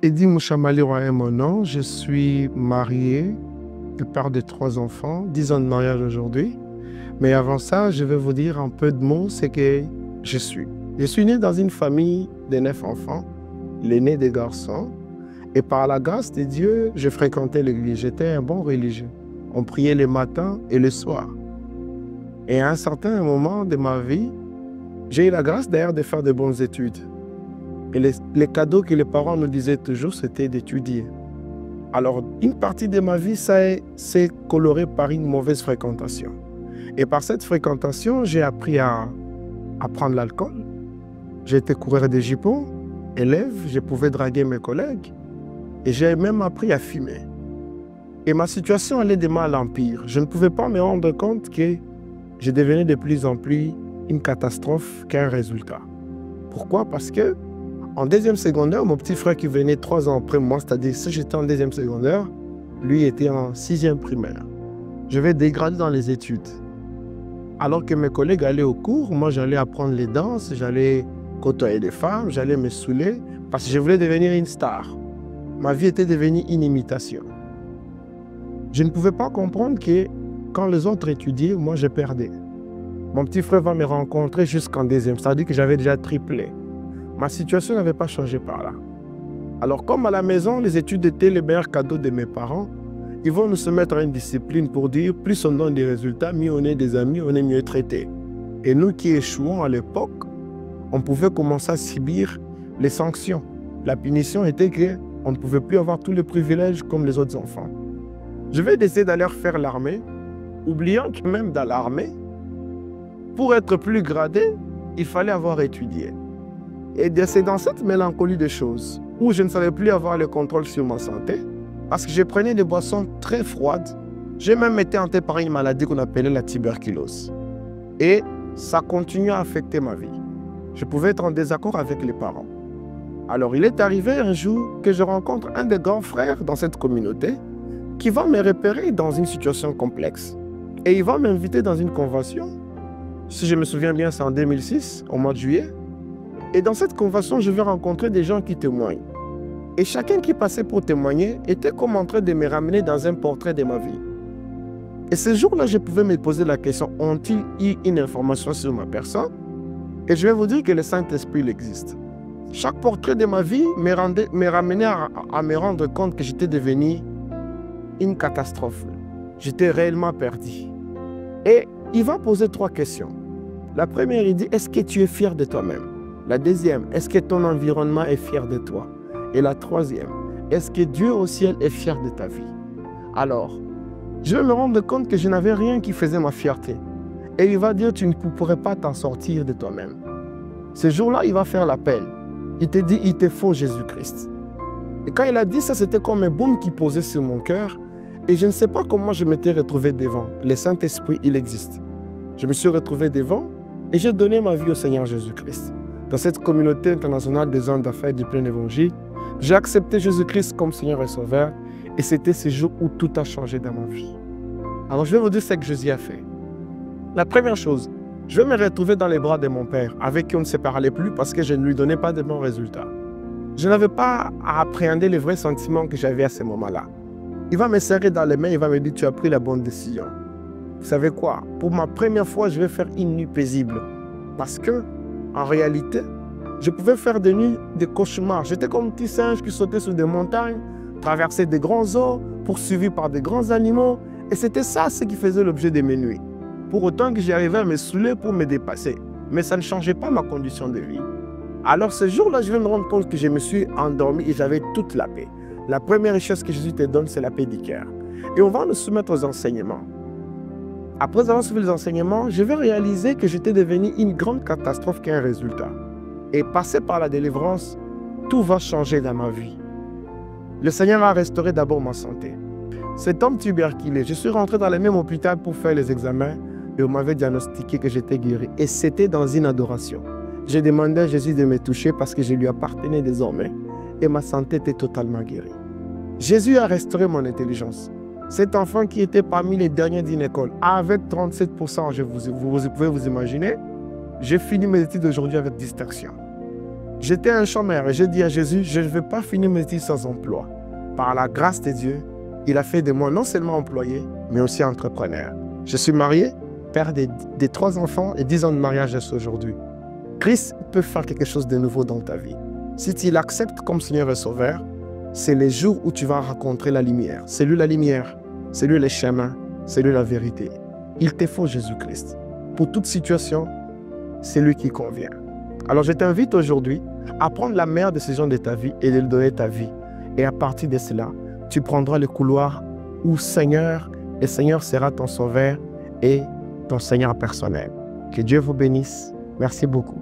Eddy Mouchamali-Roy est mon nom. Je suis marié, le père de 3 enfants, 10 ans de mariage aujourd'hui. Mais avant ça, je vais vous dire un peu de mots, c'est que je suis. Je suis né dans une famille de 9 enfants, l'aîné des garçons. Et par la grâce de Dieu, je fréquentais l'église. J'étais un bon religieux. On priait le matin et le soir. Et à un certain moment de ma vie, j'ai eu la grâce d'ailleurs de faire de bonnes études. Et les cadeaux que les parents nous disaient toujours, c'était d'étudier. Alors, une partie de ma vie, ça s'est coloré par une mauvaise fréquentation. Et par cette fréquentation, j'ai appris à prendre l'alcool. J'ai été coureur de jupons, élève, je pouvais draguer mes collègues. Et j'ai même appris à fumer. Et ma situation allait de mal en pire. Je ne pouvais pas me rendre compte que je devenais de plus en plus une catastrophe qu'un résultat. Pourquoi? Parce que en deuxième secondaire, mon petit frère qui venait 3 ans après moi, c'est-à-dire si j'étais en deuxième secondaire, lui était en 6e primaire. Je vais dégrader dans les études. Alors que mes collègues allaient au cours, moi j'allais apprendre les danses, j'allais côtoyer des femmes, j'allais me saouler parce que je voulais devenir une star. Ma vie était devenue une imitation. Je ne pouvais pas comprendre que quand les autres étudiaient, moi je perdais. Mon petit frère va me rencontrer jusqu'en 2e, c'est-à-dire que j'avais déjà triplé. Ma situation n'avait pas changé par là. Alors comme à la maison, les études étaient les meilleurs cadeaux de mes parents, ils vont nous se mettre à une discipline pour dire plus on donne des résultats, mieux on est des amis, on est mieux traité. Et nous qui échouons à l'époque, on pouvait commencer à subir les sanctions. La punition était qu'on ne pouvait plus avoir tous les privilèges comme les autres enfants. Je vais essayer d'aller faire l'armée, oubliant que même dans l'armée, pour être plus gradé, il fallait avoir étudié. Et c'est dans cette mélancolie de choses où je ne savais plus avoir le contrôle sur ma santé parce que je prenais des boissons très froides. J'ai même été hanté par une maladie qu'on appelait la tuberculose. Et ça continue à affecter ma vie. Je pouvais être en désaccord avec les parents. Alors il est arrivé un jour que je rencontre un des grands frères dans cette communauté qui va me repérer dans une situation complexe. Et il va m'inviter dans une convention. Si je me souviens bien, c'est en 2006, au mois de juillet. Et dans cette convention, je vais rencontrer des gens qui témoignent. Et chacun qui passait pour témoigner était comme en train de me ramener dans un portrait de ma vie. Et ce jour-là, je pouvais me poser la question, ont-ils eu une information sur ma personne? Et je vais vous dire que le Saint-Esprit il existe. Chaque portrait de ma vie me ramenait à me rendre compte que j'étais devenu une catastrophe. J'étais réellement perdu. Et il va poser 3 questions. La première, il dit, est-ce que tu es fier de toi-même? La deuxième, est-ce que ton environnement est fier de toi? Et la troisième, est-ce que Dieu au ciel est fier de ta vie? Alors, je vais me rendre compte que je n'avais rien qui faisait ma fierté. Et il va dire, tu ne pourrais pas t'en sortir de toi-même. Ce jour-là, il va faire l'appel. Il te dit, il te faut Jésus-Christ. Et quand il a dit ça, c'était comme un boom qui posait sur mon cœur. Et je ne sais pas comment je m'étais retrouvé devant. Le Saint-Esprit, il existe. Je me suis retrouvé devant et j'ai donné ma vie au Seigneur Jésus-Christ. Dans cette communauté internationale des hommes d'affaires du plein évangile, j'ai accepté Jésus-Christ comme Seigneur et Sauveur. Et c'était ce jour où tout a changé dans ma vie. Alors je vais vous dire ce que Jésus a fait. La première chose, je vais me retrouver dans les bras de mon Père, avec qui on ne se parlait plus parce que je ne lui donnais pas de bons résultats. Je n'avais pas à appréhender les vrais sentiments que j'avais à ce moment-là. Il va me serrer dans les mains, il va me dire, tu as pris la bonne décision. Vous savez quoi? Pour ma première fois, je vais faire une nuit paisible. Parce que, en réalité, je pouvais faire des nuits de cauchemars. J'étais comme un petit singe qui sautait sur des montagnes, traversait des grands eaux, poursuivi par des grands animaux. Et c'était ça ce qui faisait l'objet de mes nuits. Pour autant que j'arrivais à me saouler pour me dépasser. Mais ça ne changeait pas ma condition de vie. Alors ce jour-là, je vais me rendre compte que je me suis endormi et j'avais toute la paix. La première richesse que Jésus te donne, c'est la paix du cœur. Et on va nous soumettre aux enseignements. Après avoir suivi les enseignements, je vais réaliser que j'étais devenu une grande catastrophe qu'un résultat. Et passé par la délivrance, tout va changer dans ma vie. Le Seigneur a restauré d'abord ma santé. Cet homme tuberculeux, je suis rentré dans le même hôpital pour faire les examens et on m'avait diagnostiqué que j'étais guéri. Et c'était dans une adoration. J'ai demandé à Jésus de me toucher parce que je lui appartenais désormais et ma santé était totalement guérie. Jésus a restauré mon intelligence. Cet enfant qui était parmi les derniers d'une école, avec 37%, vous pouvez vous imaginer, j'ai fini mes études aujourd'hui avec distinction. J'étais un chômeur et j'ai dit à Jésus, je ne veux pas finir mes études sans emploi. Par la grâce de Dieu, il a fait de moi non seulement employé, mais aussi entrepreneur. Je suis marié, père des 3 enfants et 10 ans de mariage aujourd'hui. Christ peut faire quelque chose de nouveau dans ta vie. Si tu l'acceptes comme Seigneur et Sauveur, c'est les jours où tu vas rencontrer la lumière. C'est lui la lumière, c'est lui le chemin, c'est lui la vérité. Il te faut Jésus-Christ. Pour toute situation, c'est lui qui convient. Alors je t'invite aujourd'hui à prendre la meilleure décision de ta vie et de lui donner ta vie. Et à partir de cela, tu prendras le couloir où le Seigneur sera ton Sauveur et ton Seigneur personnel. Que Dieu vous bénisse. Merci beaucoup.